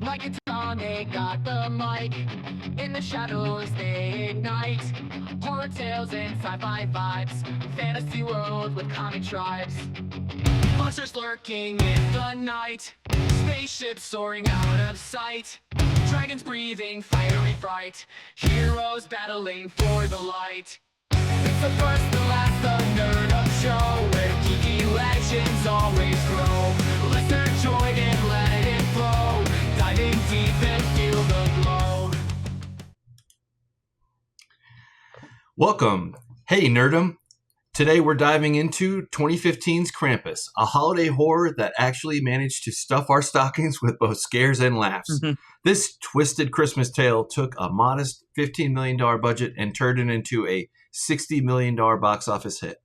Mike and Tom, they got the mic. In the shadows, they ignite. Horror tales and sci-fi vibes. Fantasy world with comic tribes. Monsters lurking in the night. Spaceships soaring out of sight. Dragons breathing fiery fright. Heroes battling for the light. It's the first, the last, the Nerdom show, where geeky legends always grow. Let's enjoy and let it flow. Diving deep and feel the glow. Welcome. Hey, Nerdom. Today we're diving into 2015's Krampus, a holiday horror that actually managed to stuff our stockings with both scares and laughs. This twisted Christmas tale took a modest $15 million budget and turned it into a $60 million box office hit,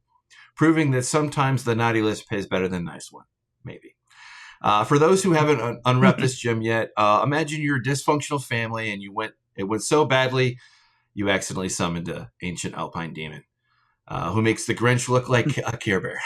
proving that sometimes the naughty list pays better than nice one, maybe. For those who haven't unwrapped this gem yet, imagine you're a dysfunctional family and it went so badly you accidentally summoned an ancient alpine demon. Who makes the Grinch look like a Care Bear.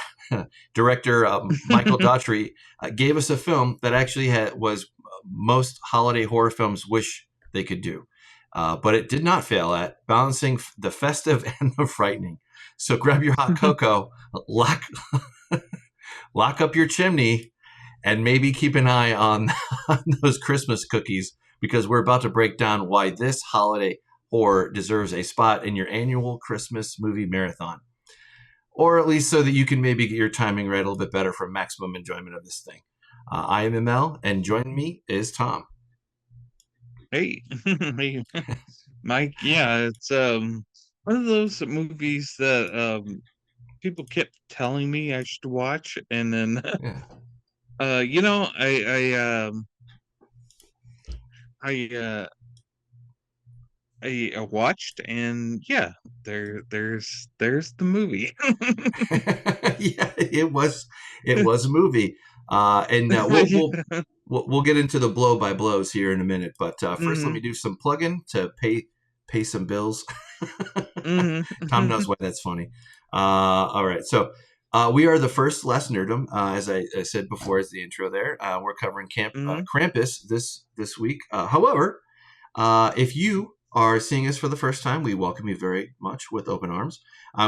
Director Michael Dougherty gave us a film that actually was most holiday horror films wish they could do. But it did not fail at balancing the festive and the frightening. So grab your hot cocoa, lock up your chimney, and maybe keep an eye on those Christmas cookies, because we're about to break down why this holiday horror deserves a spot in your annual Christmas movie marathon. Or at least so that you can maybe get your timing right a little bit better for maximum enjoyment of this thing. I am ML, and joining me is Tom. Hey, hey, Mike. Yeah, it's one of those movies that people kept telling me I should watch, and then I watched, and yeah, there's the movie. Yeah, it was a movie, and we'll get into the blow by blows here in a minute. But first, let me do some plugging to pay some bills. Tom knows why that's funny. All right, so we are the First Last Nerdom, as I said before, as the intro there. We're covering Krampus this week. However, if you are seeing us for the first time, we welcome you very much with open arms.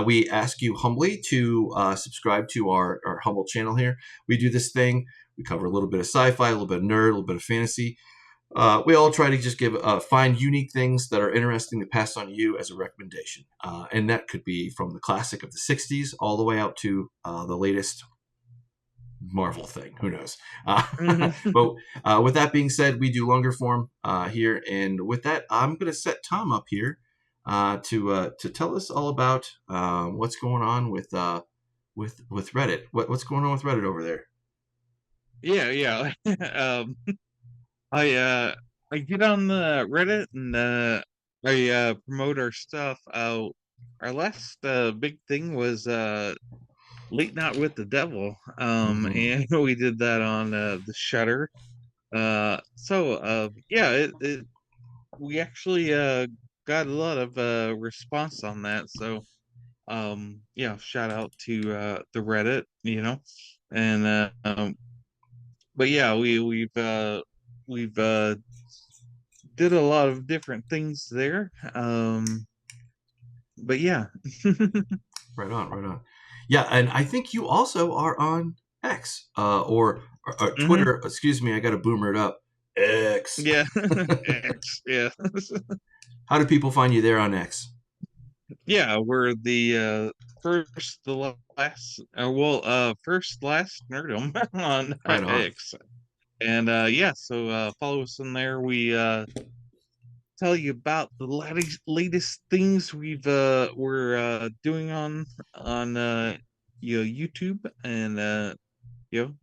We ask you humbly to subscribe to our humble channel here. We do this thing. We cover a little bit of sci-fi, a little bit of nerd, a little bit of fantasy. We all try to just find unique things that are interesting to pass on to you as a recommendation. And that could be from the classic of the 60s all the way out to the latest Marvel thing. Who knows? But with that being said, we do longer form here, and with that, I'm going to set Tom up here to tell us all about what's going on with Reddit. What's going on with Reddit over there? Yeah. I get on the Reddit and I promote our stuff. Our last big thing was Late Night with the Devil, and we did that on the Shutter. We actually got a lot of response on that. So shout out to the Reddit, and but yeah, we've did a lot of different things there. But yeah. Right on. Yeah, and I think you also are on X or Twitter. Excuse me, I got to boomer it up. X. Yeah, X. Yeah. How do people find you there on X? Yeah, we're the first, the last. First, last Nerdom on X. And so follow us in there. We tell you about the latest things we're doing on YouTube, and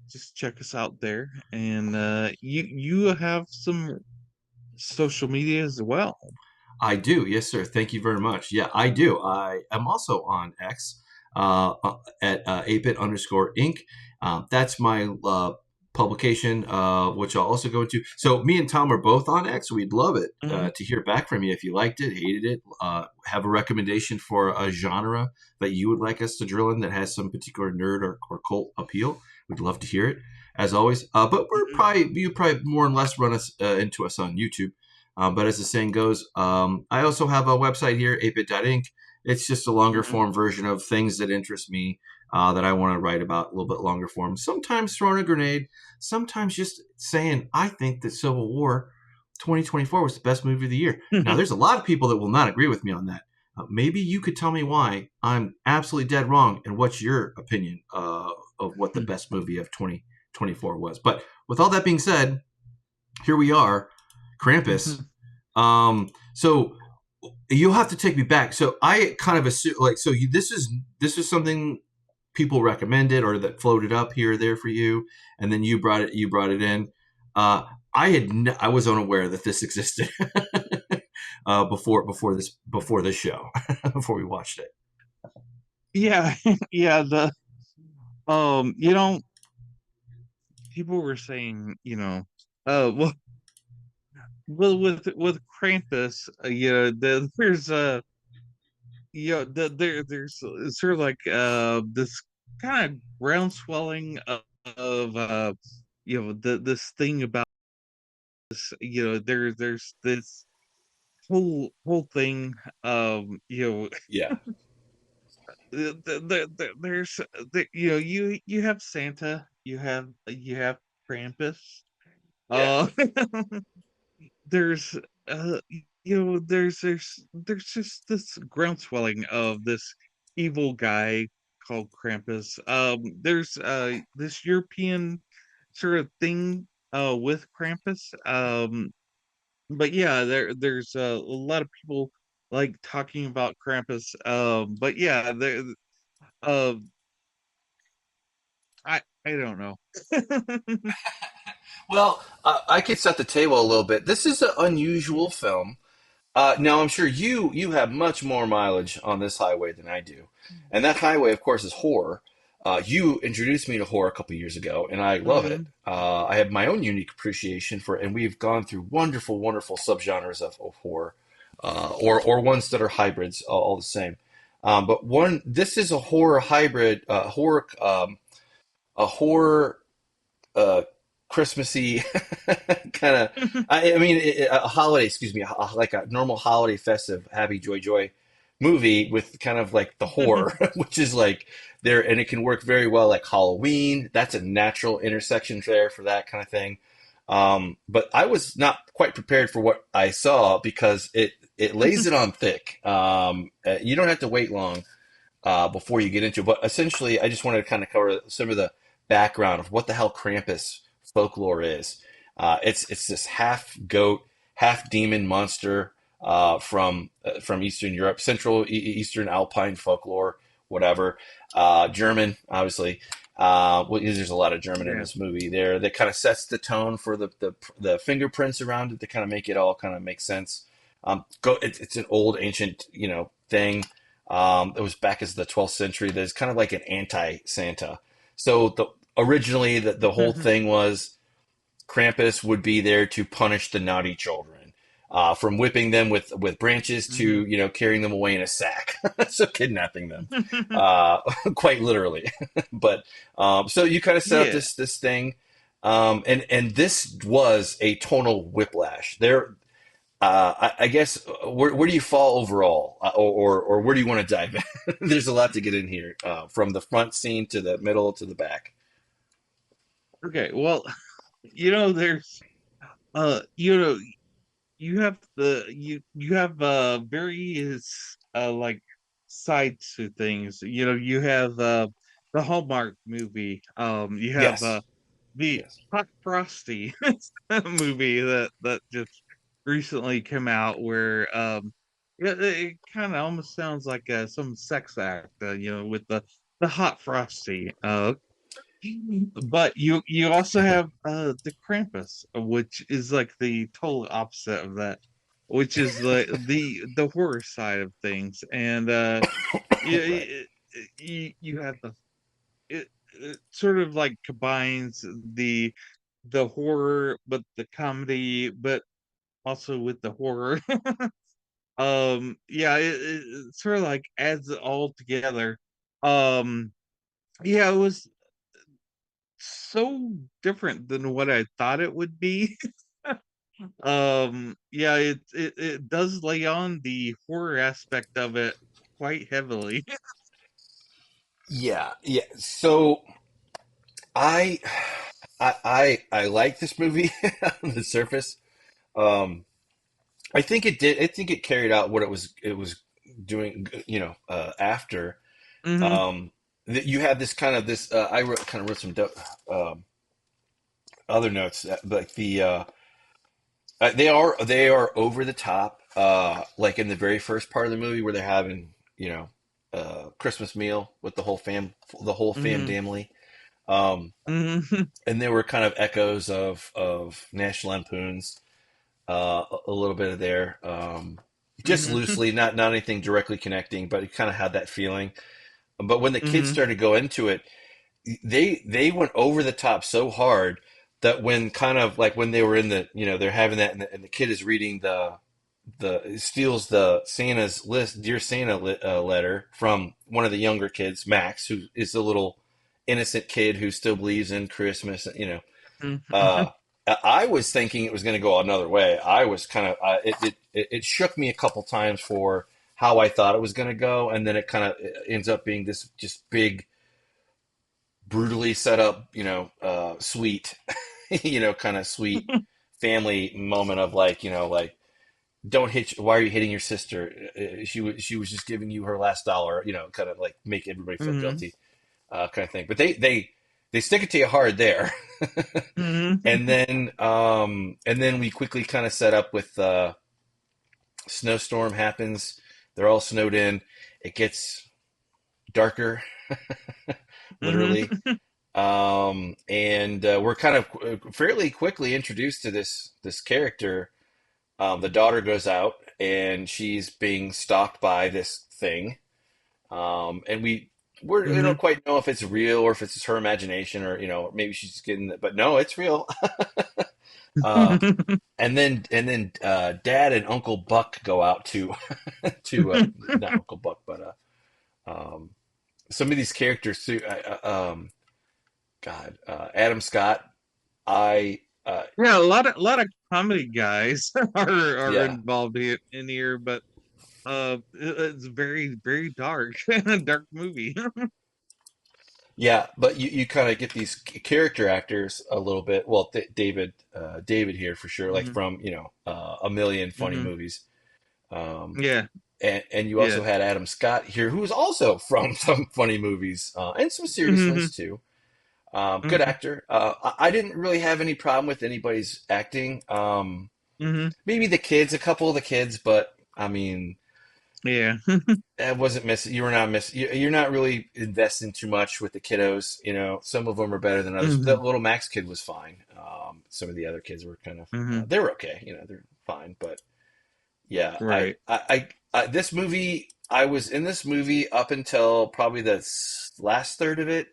just check us out there. And you have some social media as well. I do, yes sir. Thank you very much. Yeah, I do. I am also on X at ApeIt.Ink. That's my publication, which I'll also go into. So me and Tom are both on X. We'd love it to hear back from you if you liked it, hated it, have a recommendation for a genre that you would like us to drill in that has some particular nerd or cult appeal. We'd love to hear it. as always. But Mhm. you probably more or less run us into us on YouTube. But as the saying goes, I also have a website here, ApeIt.Ink. It's just a longer Mhm. form version of things that interest me that I want to write about, a little bit longer form. Sometimes throwing a grenade, sometimes just saying I think that Civil War 2024 was the best movie of the year. Now, there's a lot of people that will not agree with me on that. Maybe you could tell me why I'm absolutely dead wrong, and what's your opinion of what the best movie of 2024 was. But with all that being said, here we are, Krampus. So you'll have to take me back. So I kind of assume, like, so this is something people recommended or that floated up here or there for you, and then you brought it in. I was unaware that this existed before this show before we watched it. Yeah, yeah. You know, people were saying, well, with Krampus, there's there's sort of like this kind of groundswelling of this thing about this, there's this whole thing, Yeah, there's you have Santa, you have Krampus, yeah, uh there's there's just this groundswelling of this evil guy called Krampus. There's this European sort of thing with Krampus. But yeah, there's a lot of people like talking about Krampus. But yeah, uh I don't know. well, I could set the table a little bit. This is an unusual film. Now, I'm sure you have much more mileage on this highway than I do, and that highway, of course, is horror. You introduced me to horror a couple years ago, and I love it. Mhm. I have my own unique appreciation for it, and we've gone through wonderful, wonderful subgenres of horror, or ones that are hybrids, all the same. But one, this is a horror hybrid, a horror uh, Christmassy kind of. I mean, a holiday. Excuse me, like a normal holiday, festive, happy, joy movie with kind of like the horror, which is like there, and it can work very well like Halloween. That's a natural intersection there for that kind of thing. But I was not quite prepared for what I saw because it lays it on thick. You don't have to wait long before you get into it. But essentially, I just wanted to kind of cover some of the background of what the hell Krampus folklore is. It's this half goat, half demon monster from Eastern Europe, Eastern Alpine folklore, whatever. German, obviously. Well, there's a lot of German in Yeah. this movie. There that kind of sets the tone for the fingerprints around it to kind of make it all kind of make sense. It's an old ancient thing. It was back as the 12th century. There's kind of like an anti-Santa. So originally the whole thing was Krampus would be there to punish the naughty children, from whipping them with branches Mhm. to carrying them away in a sack, so kidnapping them, quite literally. But so you kind of set up Yeah. this thing, and this was a tonal whiplash. I guess where do you fall overall, or where do you want to dive in? There's a lot to get in here, from the front scene to the middle to the back. Okay. Well, there's you know you have various like sides to things. You have the Hallmark movie. You have Yes, the yes. Hot Frosty movie that just recently came out, where it kind of almost sounds like some sex act, with the Hot Frosty. But you also have the Krampus, which is like the total opposite of that, which is the horror side of things. And Right. you have it sort of like combines the horror, but the comedy, but also with the horror. Yeah, it sort of like adds it all together. Um, yeah, it was so different than what I thought it would be. Yeah, it does lay on the horror aspect of it quite heavily. Yeah, yeah. So I I like this movie on the surface. Um, I think it did. I think it carried out what it was doing. After Hmm. that you had this kind of this. I kind of wrote some um, other notes, like they are over the top. Like in the very first part of the movie where they're having Christmas meal with the whole fam Hmm. family. Um, Hmm. and there were kind of echoes of National Lampoon's, a little bit of there, just Hmm. loosely, not anything directly connecting, but it kind of had that feeling. But when the kids Hmm. started to go into it, they went over the top so hard that when kind of like when they were in they're having that, and the kid is reading the steals the Santa's list, Dear Santa letter from one of the younger kids, Max, who is the little innocent kid who still believes in Christmas. Uh, I was thinking it was going to go another way. I was kind of it shook me a couple times for how I thought it was going to go, and then it kind of ends up being this just big, brutally set up, sweet, kind of sweet family moment of like, like don't hit. Why are you hitting your sister? She was just giving you her last dollar. Kind of like make everybody feel Hmm. guilty, kind of thing. But they stick it to you hard there, Hmm. and then we quickly kind of set up with snowstorm happens. They're all snowed in. It gets darker, literally, Hmm. and we're kind of fairly quickly introduced to this character. The daughter goes out and she's being stalked by this thing. And we don't quite know if it's real or if it's just her imagination, or maybe she's just getting it, but no, it's real. uh, and then Dad and Uncle Buck go out to not Uncle Buck, but some of these characters too. God, Adam Scott. I Yeah, a lot of comedy guys are Yeah. involved in here, but it's very very dark, dark movie. Yeah, but you kind of get these character actors a little bit. Well, David here for sure, like Hmm. from a million funny Hmm. movies. Um, Yeah, and you yeah. also had Adam Scott here, who is also from some funny movies, and some serious Hmm. ones too. Good Hmm. actor. I didn't really have any problem with anybody's acting. Hmm. Maybe a couple of the kids, but I mean, Yeah. it wasn't missing. You were not missing. You're not really investing too much with the kiddos. Some of them are better than others. The Hmm. little Max kid was fine. Some of the other kids were kind of Hmm. they were okay. They're fine. But yeah, Right. this movie. I was in this movie up until probably the last third of it.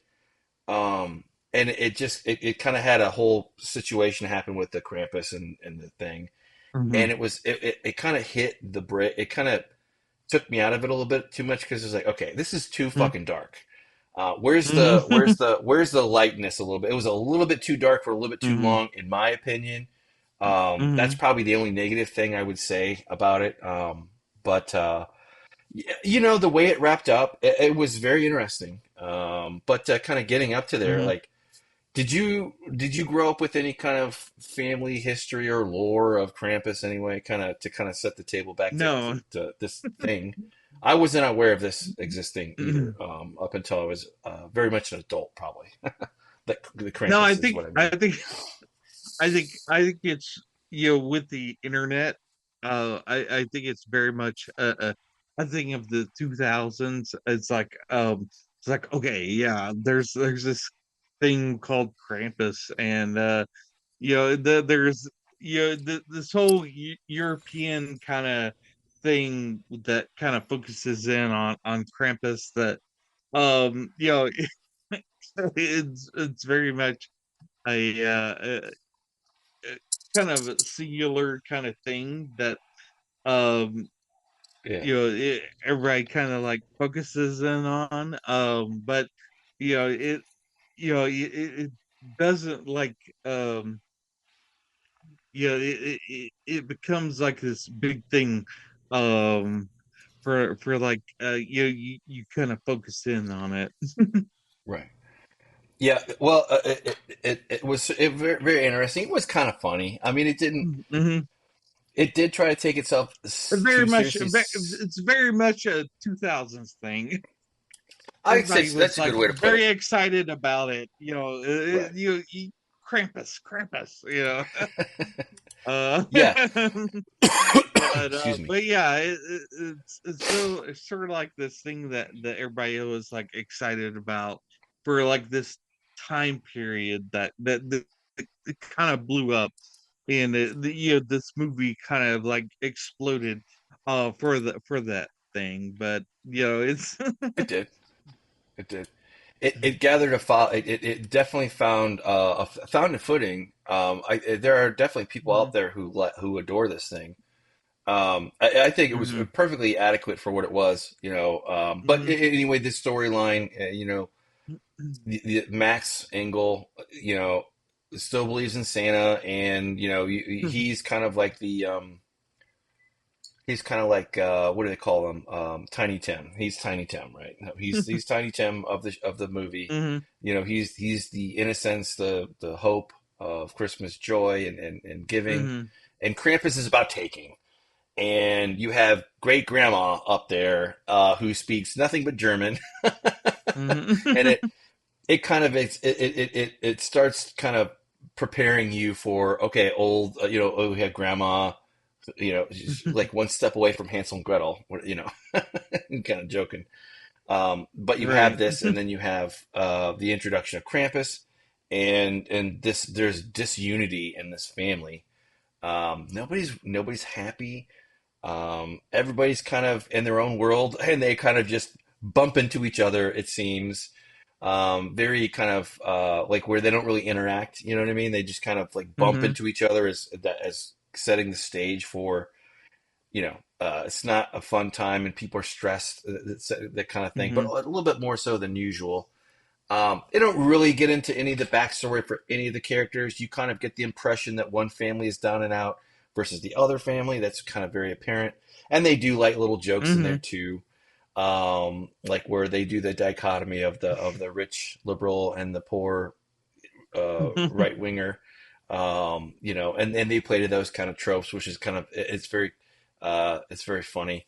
Um, and it kind of had a whole situation happen with the Krampus and the thing, Hmm. and it kind of hit the brick. It kind of took me out of it a little bit too much because it's like, okay, this is too fucking dark. Where's the Hmm. where's the where's the lightness a little bit? It was a little bit too dark for a little bit too Hmm. long, in my opinion. That's Hmm. probably the only negative thing I would say about it. But the way it wrapped up, it was very interesting. But kind of getting up to there, Hmm. like, did you grow up with any kind of family history or lore of Krampus anyway? Kind of set the table back No. to this thing. I wasn't aware of this existing either, up until I was very much an adult, probably. The No, I Krampus is think what I I mean. think I think it's with the internet. I think it's very much a thing of the 2000s. It's like okay, yeah. There's this thing called Krampus, and there's this whole European kind of thing that kind of focuses in on Krampus. That it's very much a kind of singular kind of thing that um Yeah, everybody kind of like focuses in on, but you know it doesn't like it becomes like this big thing um for like you kind of focus in on it. Right. Yeah. Well, it was very, very interesting. It was kind of funny. I mean, it didn't. Hmm. It did try to take itself Very too much seriously. it's very much a 2000s thing. I'd say Everybody was that's a like good way to put it. very excited about it, Right. Krampus, uh Yeah. but Excuse me. but yeah, it's sort of like this thing that everybody was like excited about for like this time period that it kind of blew up, and this movie kind of like exploded for that thing. But it's It did. It did. It gathered a file. It definitely found found a footing. There are definitely people out Mhm, there who adore this thing. I think it was mhm, perfectly adequate for what it was, but mhm, anyway, this storyline, the Max Engel, still believes in Santa, and he's kind of like he's kind of like what do they call him? Tiny Tim. He's Tiny Tim, right? No, he's Tiny Tim of the movie. mhm, He's the innocence, the hope of Christmas joy and giving, mhm, and Krampus is about taking. And you have great grandma up there who speaks nothing but German, and mhm. it kind of it starts kind of preparing you for okay, old oh, we have grandma, she's like one step away from Hansel and Gretel, I'm kind of joking. But you have Right. this, and then you have the introduction of Krampus, and there's disunity in this family. Nobody's happy. Everybody's kind of in their own world, and they kind of just bump into each other. It seems very kind of like where they don't really interact. You know what I mean? They just kind of like bump Mhm, into each other as setting the stage for it's not a fun time and people are stressed, that kind of thing, but mhm, a little bit more so than usual. They don't really get into any of the backstory for any of the characters. You kind of get the impression that one family is down and out versus the other family. That's kind of very apparent. And they do like little jokes in there mhm, too, like where they do the dichotomy of the rich liberal and the poor right winger. And they play to those kind of tropes, which is kind of it's very funny.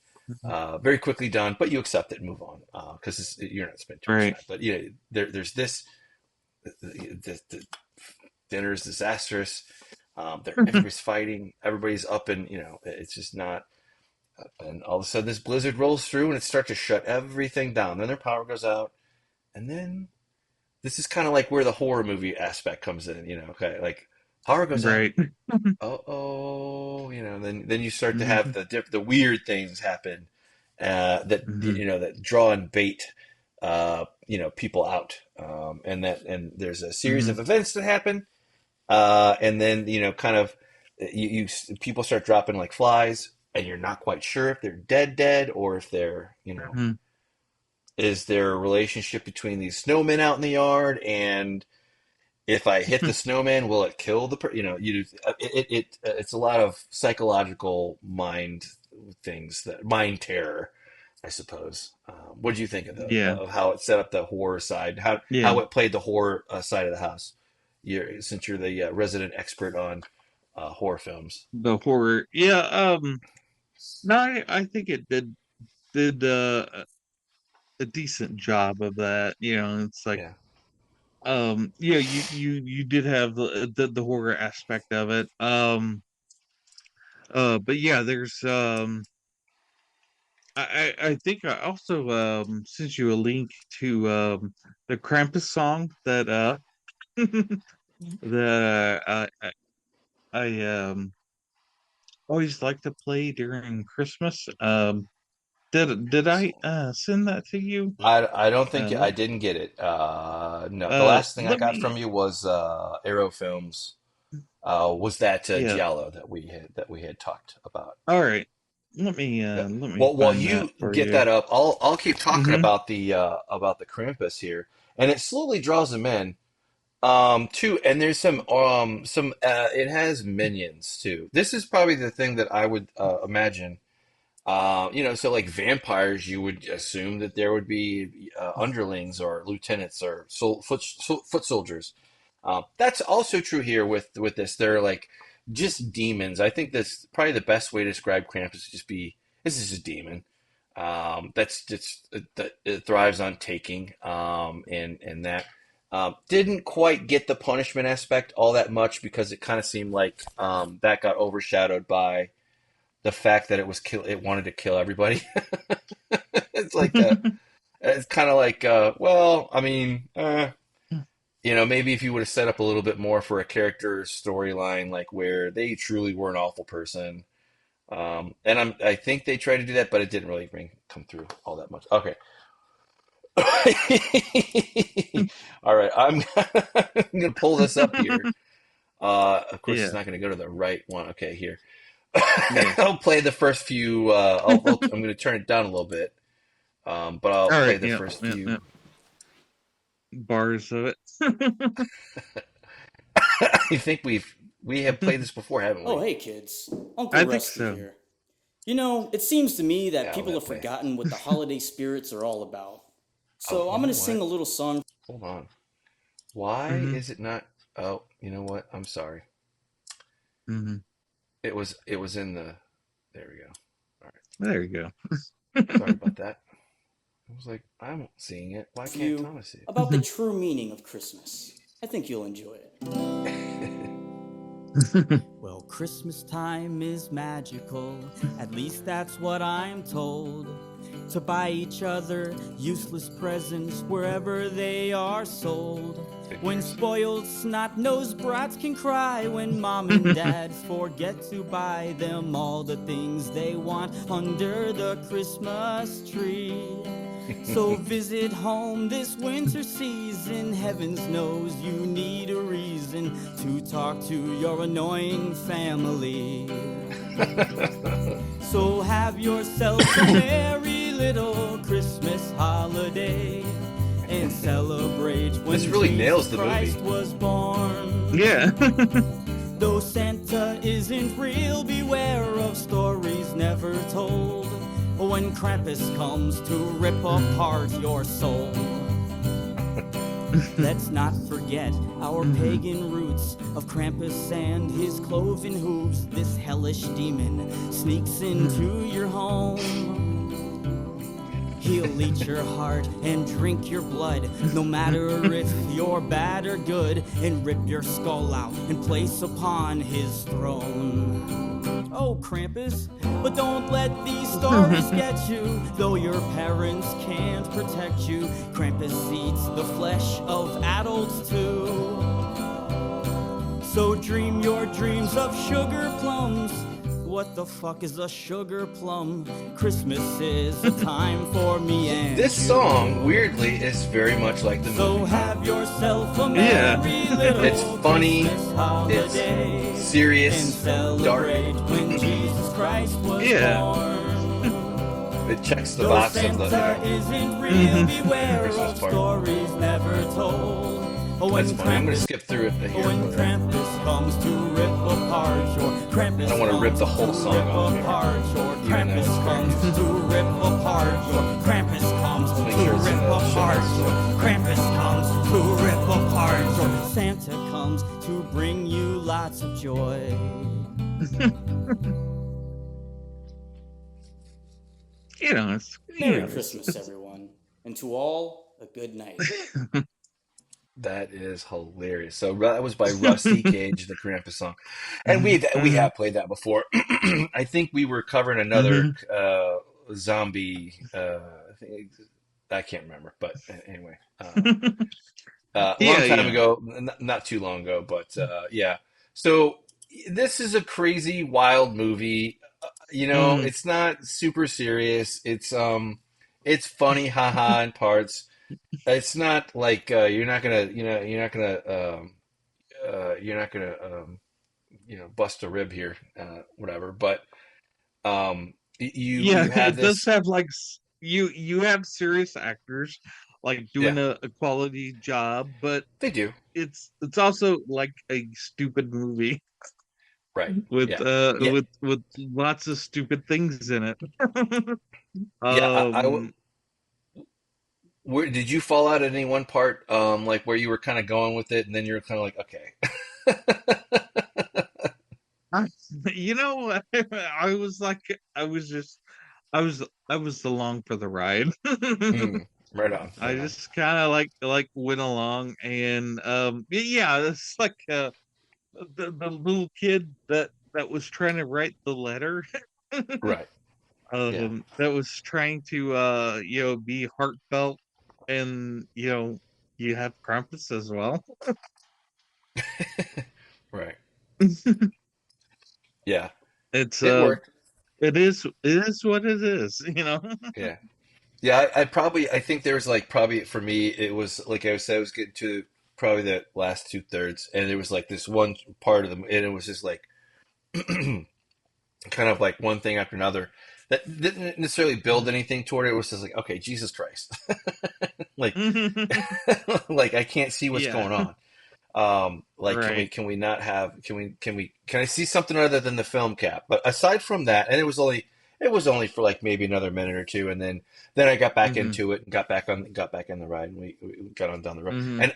Very quickly done, but you accept it and move on because you're not spending too much right. time. But there's this. The dinner is disastrous. Everybody's fighting. Everybody's up, and it's just not. And all of a sudden, this blizzard rolls through, and it starts to shut everything down. Then their power goes out, and then this is kind of like where the horror movie aspect comes in. Okay, like power goes out. Right. Oh, then you start to have Mhm, the weird things happen that mhm, that draw and bait people out, and there's a series mhm, of events that happen, and then kind of you people start dropping like flies, and you're not quite sure if they're dead or if they're mhm, is there a relationship between these snowmen out in the yard and if I hit the snowman, will it kill the it's a lot of psychological mind things that mind terror, I suppose. What do you think of yeah, of how it set up the horror side? yeah. How it played the horror side of the house? Since you're the resident expert on horror films. The horror. Yeah. No, I think it did a decent job of that. It's like, Yeah. yeah, you did have the horror aspect of it. But yeah, there's I think I also sent you a link to the Krampus song that that I always like to play during Christmas. Did I Excellent. send that to you? I don't think Let I didn't get it. No, the last thing I let got me from you was Arrow Films. Was that yeah. Giallo that we had talked about? All right. Yeah. Let me Well, while find that you for get you. that up, I'll keep talking Mm-hmm. about the Krampus here, and it slowly draws them in. Two, and there's some it has minions too. This is probably the thing that I would imagine. So like vampires, you would assume that there would be underlings or lieutenants or foot soldiers. That's also true here with this. They're like just demons. I think that's probably the best way to describe Krampus is just be this is a demon. That's just that it thrives on taking. And that didn't quite get the punishment aspect all that much because it kind of seemed like that got overshadowed by the fact that it wanted to kill everybody. It's like it's kind of like well, I mean, maybe if you would have set up a little bit more for a character storyline, like where they truly were an awful person. And I think they tried to do that, but it didn't really come through all that much. Okay. All right, I'm gonna pull this up here. Of course, Yeah. it's not gonna go to the right one. Okay, here. Yeah. I'll play the first few. I'm going to turn it down a little bit, but I'll All play right. the Yeah. first Yeah. few. Yeah. Bars of it. I think we have played this before, haven't we? Oh, hey kids. Uncle I think Rusty so. here. It seems to me that Yeah, people that have way. forgotten what the holiday spirits are all about. So Oh, I'm you going know to sing a what? little song. Hold on. Why Mm-hmm. is it not? Oh, you know what? I'm sorry. Mm-hmm. It was in the. There we go. All right. There you go. Sorry about that. I was like, I'm seeing it. Why can't You Thomas see it? about the true meaning of Christmas. I think you'll enjoy it. Well, Christmas time is magical. At least that's what I'm told. To buy each other useless presents wherever they are sold. When spoiled snot-nosed brats can cry when mom and dad forget to buy them all the things they want under the Christmas tree. So visit home this winter season. Heavens knows you need a reason to talk to your annoying family. So have yourself a merry little Christmas holiday and celebrate when This really Jesus nails the Christ movie. was born. Yeah. Though Santa isn't real, beware of stories never told. When Krampus comes to rip apart your soul. Let's not forget our pagan roots of Krampus and his cloven hooves. This hellish demon sneaks into your home. He'll eat your heart and drink your blood, no matter if you're bad or good, and rip your skull out and place upon his throne. Oh, Krampus, but don't let these stories get you. Though your parents can't protect you, Krampus eats the flesh of adults too. So dream your dreams of sugar plums. What the fuck is a sugar plum? Christmas is a time for me and This you. song, weirdly, is very much like the So movie. have yourself a Yeah. merry little It's funny, Christmas holiday it's serious, and celebrate dark. when Jesus Christ was Yeah. born. It checks the Though box of Santa the. isn't real, beware Christmas of part. stories never told. That's funny. I'm going to skip through it here. When Krampus comes to rip apart your Krampus I don't wanna rip the whole comes to song off rip here. apart your Even though Krampus it's comes to rip apart your Krampus comes Make to sure it's in rip the show apart notes, your so. Krampus comes to rip apart your Santa comes to bring you lots of joy. Merry Christmas, everyone, and to all a good night. That is hilarious. So that was by Rusty Cage, the Krampus song, and we have played that before. I think we were covering another zombie. I can't remember, but anyway, long time ago, not too long ago, but yeah. So this is a crazy, wild movie. It's not super serious. It's funny, haha, in parts. It's not like you're not gonna bust a rib here, whatever. But you Yeah, have it does this. have like you have serious actors like Yeah, doing a quality job, but they do. it's also like a stupid movie Right. with Yeah. Yeah. lots of stupid things in it. Yeah. um Where did you fall out at any one part, like where you were kind of going with it, and then you're kind of like, okay. you know, I was like, I was just, I was along for the ride. Mm, right on. I Right on. just kind of like went along, and yeah, it's like the little kid that was trying to write the letter, Right. Yeah. that was trying to be heartfelt, and you have Krampus as well. Right. Yeah. It's It worked. it is what it is, Yeah. Yeah. I think there was like probably for me it was like I said I was getting to probably the last 2/3, and there was like this one part of them, and it was just like kind of like one thing after another that didn't necessarily build anything toward it. It was just like, okay, Jesus Christ, like like I can't see what's Yeah, going on. Like right. can we not have can I see something other than the film cap? But aside from that, and it was only for like maybe another minute or two, and then I got back Hmm. into it and got back on the ride, and we got on down the road. Hmm. And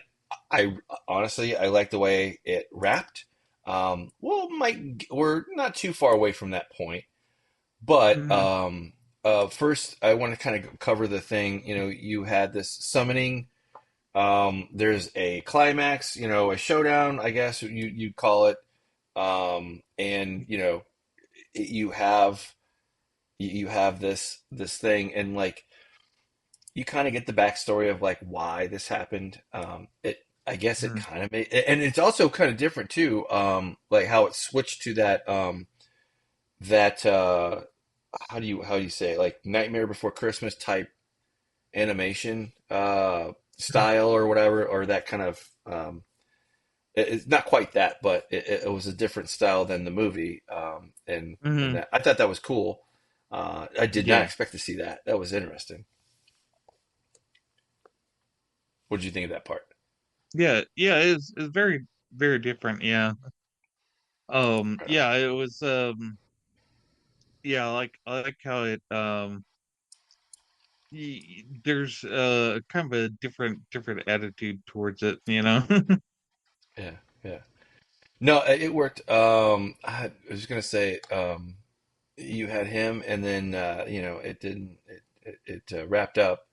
I honestly I like the way it wrapped. Well, we're not too far away from that point, but Hmm. first I want to kind of cover the thing. You know, you had this summoning. There's a climax, a showdown, I guess you'd call it. And you have this thing, and like you kind of get the backstory of like why this happened. It I guess it Hmm. kind of made, and it's also kind of different too. Like how it switched to that how do you say it? Like Nightmare Before Christmas type animation style or whatever, or that kind of it's not quite that, but it was a different style than the movie, and Hmm. that I thought that was cool. I did not Yeah, expect to see that. That was interesting. What did you think of that part? yeah. It's very very different. Yeah. Right on. Yeah. It was. Yeah. I like how it. There's kind of a different attitude towards it. Yeah, yeah. No, it worked. I was gonna say, you had him, and then it didn't. It wrapped up.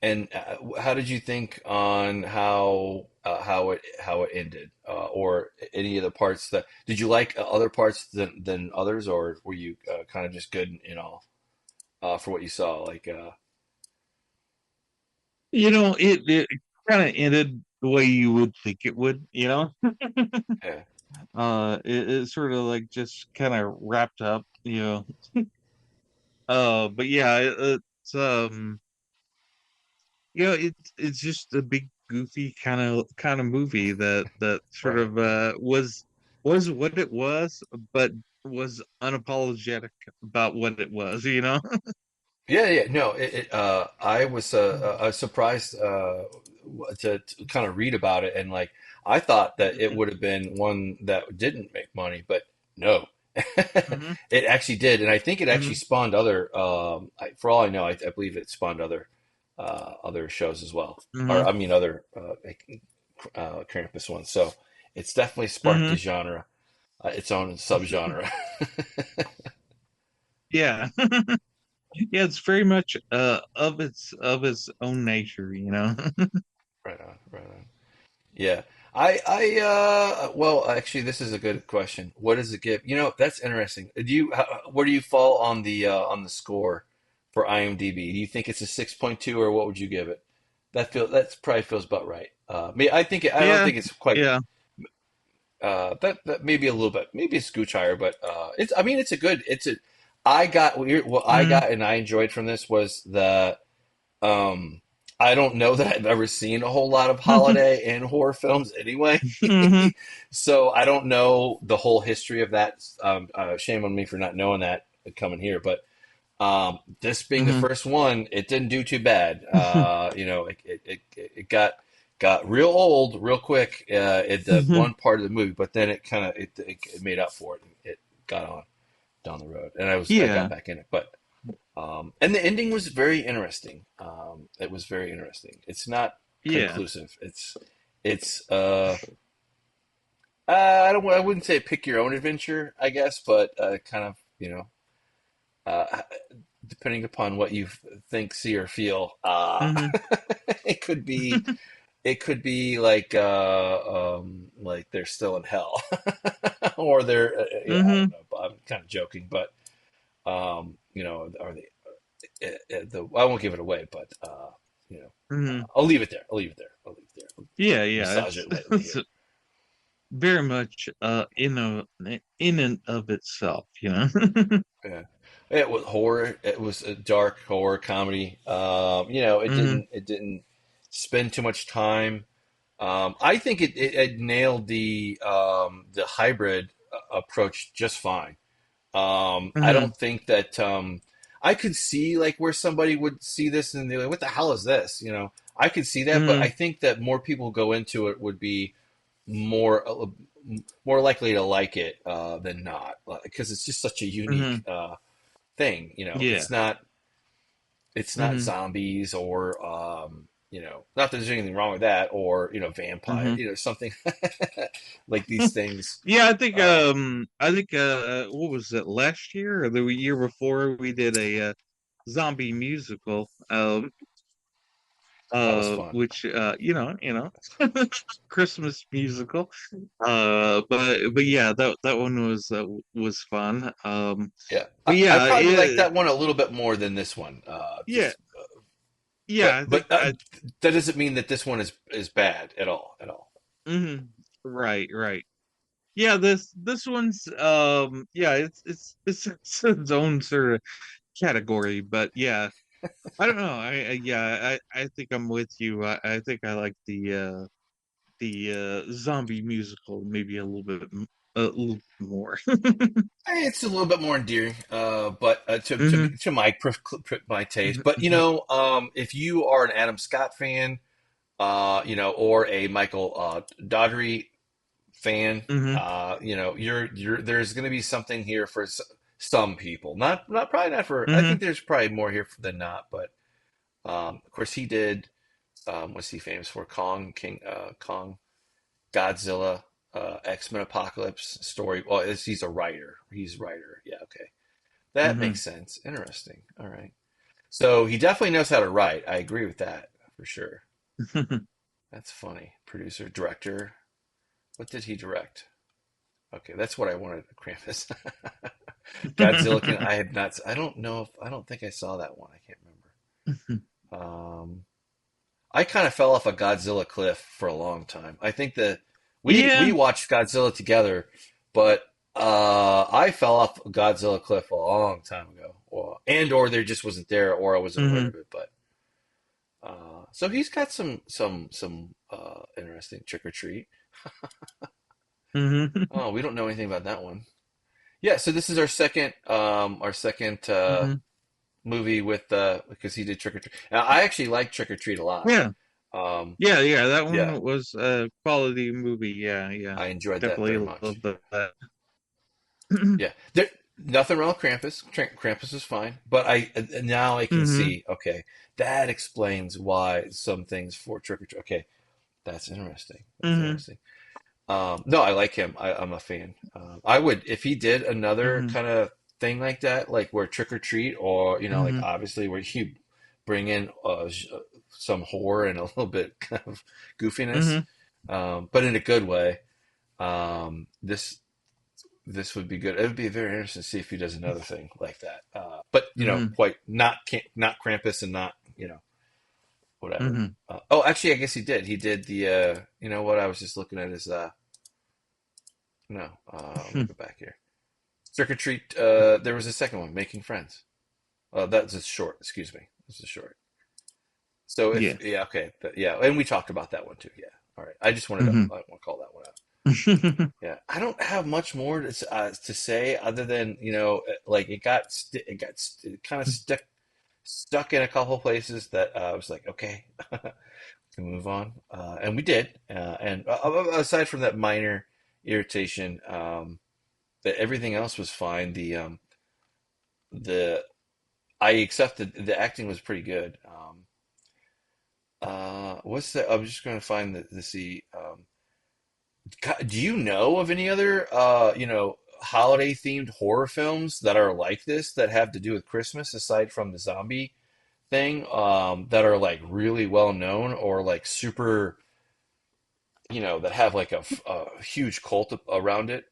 And how did you think on how it ended, or any of the parts that did you like other parts than others, or were you kind of just good in all for what you saw? Like, It kind of ended the way you would think it would. yeah, It sort of like just kind of wrapped up. But yeah, it's it's just a big goofy kind of movie that sort right. of was what it was, but was unapologetic about what it was. Yeah, yeah. No, I was surprised to kind of read about it, and like I thought that it would have been one that didn't make money, but no, Hmm. it actually did, and I think it actually Hmm. spawned other. For all I know, I believe it spawned other shows as well, or Hmm. I mean other Krampus ones. So it's definitely sparked Hmm. the genre, its own subgenre. Yeah. Yeah, it's very much of its own nature. Right on, right on. Yeah. Well, actually, this is a good question. What does it give? That's interesting. Where do you fall on the score for IMDb? Do you think it's a 6.2, or what would you give it? That's probably feels about right. I don't Yeah, think it's quite, yeah. that maybe a little bit, maybe a scooch higher, but, I mean, I got, what I Hmm. got and I enjoyed from this was um, I don't know that I've ever seen a whole lot of holiday and horror films anyway. Hmm. So I don't know the whole history of that. Shame on me for not knowing that coming here. But This being the first one, it didn't do too bad. It got real old real quick at the one part of the movie, but then it made up for it. It got on down the road, and I got Yeah. back in it. But and the ending was very interesting. It was very interesting. It's not Yeah. conclusive. It's I wouldn't say pick your own adventure, I guess, but kind of, uh, depending upon what you think, see, or feel, Mhm. it could be like they're still in hell, or they're I don't Mhm. know. I'm kind of joking, but are they? I won't give it away, but Mhm. I'll leave it there. I'll leave it there. I'll leave it there. I'll Yeah, yeah. massage it lightly It's here. very much in and of itself, you know. Yeah. It was horror. It was a dark horror comedy. It Mhm. didn't spend too much time. I think it nailed the hybrid approach just fine. I Mhm. don't think that I could see like where somebody would see this and they're like, "What the hell is this?" I could see that, but I Mhm. think that more people go into it would be more more likely to like it than not, because it's just such a unique Mhm. thing. Yeah. It's not Mhm. zombies or not that there's anything wrong with that, or vampire, Mhm. something like these things. Yeah, Uh, I think what was it, last year or the year before, we did a zombie musical, that was fun. which Christmas musical. But yeah, that one was fun. Yeah, But I yeah, probably like that one a little bit more than this one. yeah, But yeah, I but think I that doesn't mean that this one is bad at all. At all. mhm, right, right. Yeah, this one's yeah, it's its own sort of category, but yeah, I don't know. I think I'm with you. I think I like the zombie musical maybe a little more. It's a little bit more endearing, but Mhm. to my taste. But Mhm. if you are an Adam Scott fan, or a Michael Dougherty fan, Mhm. you're there's going to be something here for some people. Not probably not for. I think Mhm. there's probably more here than not. But of course, he did. What's he famous for? Kong, Godzilla, X-Men Apocalypse story. Well, he's a writer. He's a writer. Yeah, okay. That makes Mhm. sense. Interesting. All right. So he definitely knows how to write. I agree with that for sure. That's funny. Producer, director. What did he direct? Okay, that's what I wanted. Krampus. Godzilla can. I have not. I don't know if. I don't think I saw that one. I can't remember. I kind of fell off a Godzilla cliff for a long time. I think that we Yeah. watched Godzilla together, but I fell off a Godzilla cliff a long time ago, or there just wasn't there, or I wasn't aware Mhm. of it. But so he's got some interesting Trick or Treat. Mhm. Oh, we don't know anything about that one. Yeah, so this is our second Mhm. movie with because he did Trick or Treat. Now, I actually like Trick or Treat a lot. Yeah. Um, Yeah, yeah, that yeah, one was a quality movie. Yeah, yeah. I enjoyed that very Definitely much. loved that. Yeah, nothing wrong with Krampus. Krampus is fine, but now I can Mhm. see. Okay, that explains why some things for Trick or Treat. Okay, that's interesting. That's Mhm. interesting. No, I like him. I'm a fan. I would if he did another Mhm. kind of thing like that, like where Trick or Treat, or like Mhm. obviously where you bring in some horror and a little bit kind of goofiness, Mhm. but in a good way. This would be good. It would be very interesting to see if he does another thing like that. But Mhm. quite not Krampus and not whatever. Mhm. Actually, I guess he did. He did the what I was just looking at is no. Let me go back here. Trick or Treat. There was a second one, Making Friends. That's a short. Excuse me. This is short. So if Yeah. yeah, okay, yeah, and we talked about that one too. Yeah. All right. I just wanted to Mhm. I want to call that one out. Yeah, I don't have much more to say other than like it kind of stuck in a couple places that I was like, okay, can move on, and we did. And aside from that minor irritation, that everything else was fine. The I accepted the acting was pretty good. What's the? I'm just going to find the see. Do you know of any other, holiday themed horror films that are like this that have to do with Christmas aside from the zombie thing, that are like really well known or like super, that have like a huge cult around it?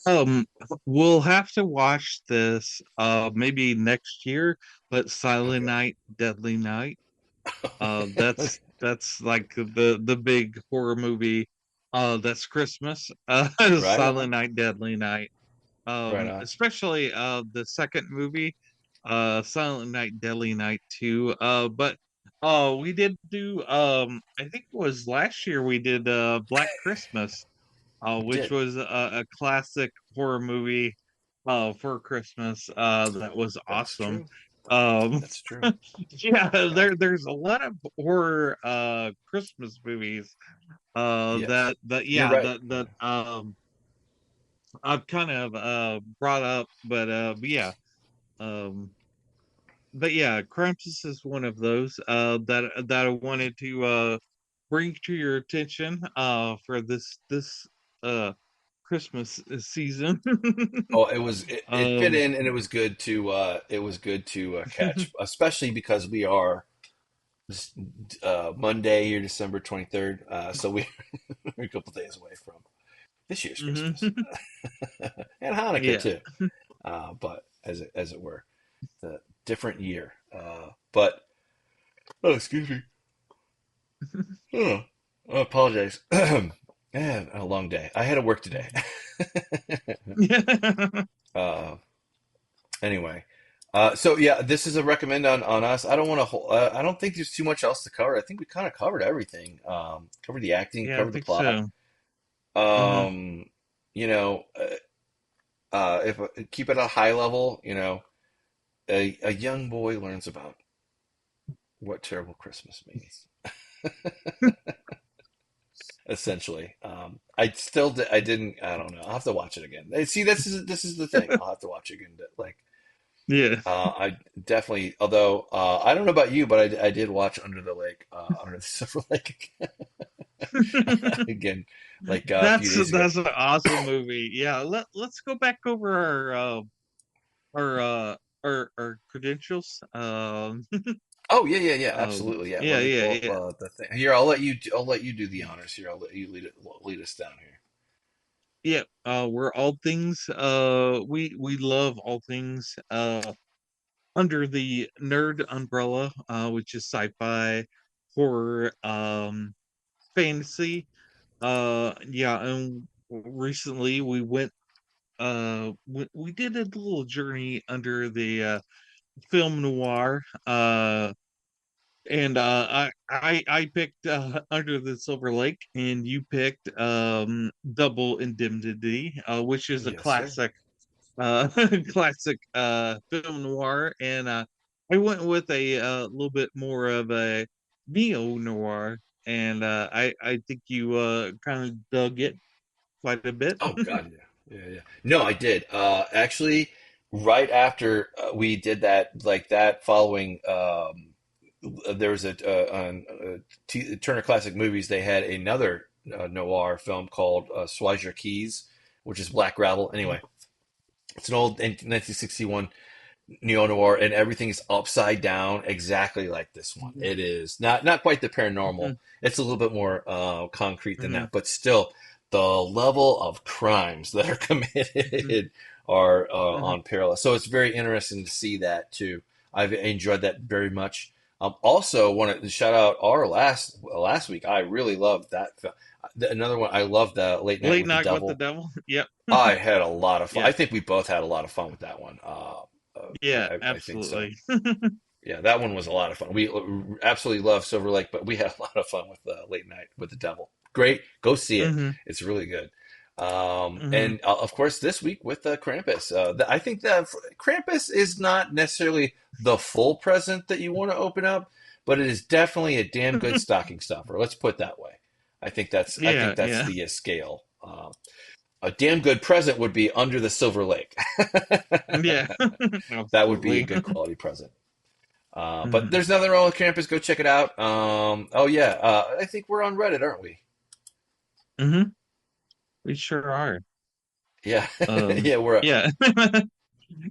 Um, we'll have to watch this maybe next year, but Silent Okay. Night, Deadly Night. That's like the big horror movie that's Christmas. Right on. Silent Night, Deadly Night. Right on. Especially the second movie, Silent Night, Deadly Night 2. But we did do I think it was last year we did Black Christmas, We which did. was a classic horror movie for Christmas that was That's awesome. true. Um That's true. yeah, Yeah. there's a lot of horror Christmas movies Yes. that You're yeah right. that I've kind of brought up, but yeah. Um but yeah, Krampus is one of those that I wanted to bring to your attention for this uh Christmas season. Oh, it fit um in, and it was good to catch, especially because we are this, Monday here, December 23rd. So we're a couple days away from this year's Christmas, mhm. and Hanukkah Yeah. too. But as it were, the different year. But oh, excuse me. Oh, I apologize. Man, a long day. I had to work today. Yeah. uh, anyway, so yeah, this is a recommend on us. I don't want to. I don't think there's too much else to cover. I think we kind of covered everything. Covered the acting, Yeah, I covered the think plot. so. Hmm. Um, you know, if keep it at a high level, a young boy learns about what terrible Christmas means. Essentially, I didn't. I don't know. I'll have to watch it again. See, this is the thing. I'll have to watch it again. Like, Yeah. I definitely. Although I don't know about you, but I did watch Under the Lake, Under the Silver Lake again, like a few days ago. That's an awesome movie. Yeah, let's go back over our our credentials. Oh yeah, yeah, yeah, absolutely. Yeah, let Yeah, me yeah, pull up yeah. the thing here. I'll let you do the honors here. I'll let you lead us down here. Yeah, we're all things we love all things under the nerd umbrella, which is sci-fi, horror, fantasy. Yeah, and recently we went we did a little journey under the film noir, and I picked Under the Silver Lake, and you picked Double Indemnity, which is a Yes, sir. classic, classic film noir, and I went with a little bit more of a neo noir, and I think you kind of dug it quite a bit. Oh God, yeah, yeah, yeah. No, I did. Actually, right after we did that, like that following, there was on Turner Classic Movies. They had another noir film called Swizer Keys, which is Black Gravel. Anyway, it's an old 1961 neo noir, and everything is upside down, exactly like this one. Mhm, It is not quite the paranormal. mhm, It's a little bit more concrete than mhm, that, but still, the level of crimes that are mhm, committed are mhm. on parallel. So it's very interesting to see that too. I've enjoyed that very much. Also, wanted to shout out our last week. I really loved that film. Another one I loved, the Late Night Late with the Night with the Devil. Devil. Yep. I had a lot of fun. Yeah. I think we both had a lot of fun with that one. Yeah. I think so. Absolutely. Yeah, that one was a lot of fun. We absolutely love Silver Lake, but we had a lot of fun with Late Night with the Devil. great. Go see it. Mm-hmm. It's really good. Mm-hmm. And of course, this week with Krampus. I think that Krampus is not necessarily the full present that you want to open up, but it is definitely a damn good stocking stuffer. Let's put it that way. I think Yeah, that's yeah. the scale. A damn good present would be Under the Silver Lake. Yeah. That would be a Absolutely. good quality present. But Mm-hmm. there's nothing wrong with Krampus. Go check it out. Oh yeah, I think we're on Reddit, aren't we? Mm-hmm. We sure are. Yeah, Um, yeah, we're. yeah.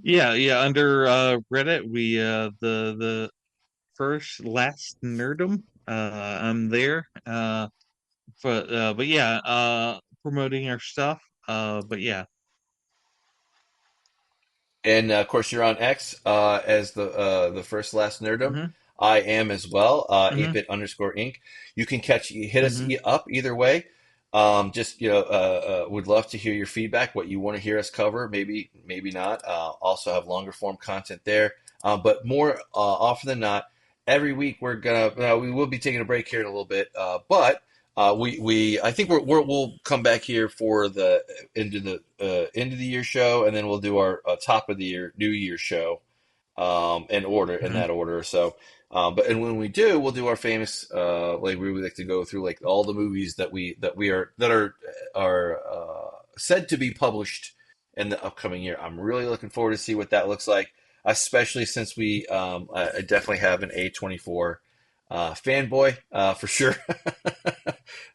Yeah, yeah. Under Reddit, we the first last nerdom. I'm there. But yeah, promoting our stuff. But yeah. And of course, you're on X as the first last nerdom. Mm-hmm. I am as well. Mm-hmm. ApeIt_Ink. You can hit us Mm-hmm. up either way. Just would love to hear your feedback. What you want to hear us cover, maybe not. Also have longer form content there. But more often than not, every week we will be taking a break here in a little bit. But we I think we'll come back here for the end of the year show, and then we'll do our top of the year New Year show in Mm-hmm. that order. So, and when we do, we'll do our famous like we would like to go through like all the movies that are said to be published in the upcoming year. I'm really looking forward to see what that looks like, especially since I definitely have an A24 fanboy for sure.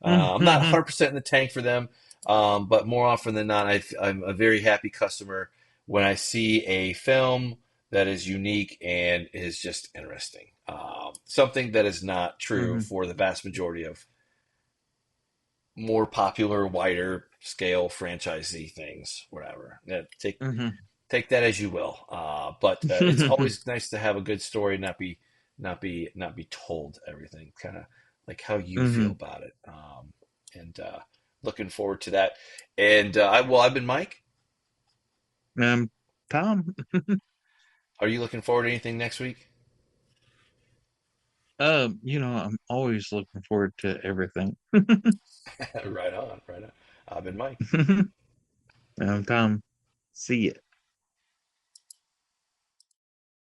I'm not Mm-hmm. 100% in the tank for them, but more often than not, I'm a very happy customer when I see a film that is unique and is just interesting. Something that is not true Mm-hmm. for the vast majority of more popular, wider scale franchisee things, whatever. Yeah, take that as you will. But it's Mm-hmm. always nice to have a good story, not be told everything, kind of like how you feel Mm-hmm. about it. And looking forward to that. And I've been Mike. Tom. Are you looking forward to anything next week? I'm always looking forward to everything. Right on, right on. I've been Mike. Tom. See ya.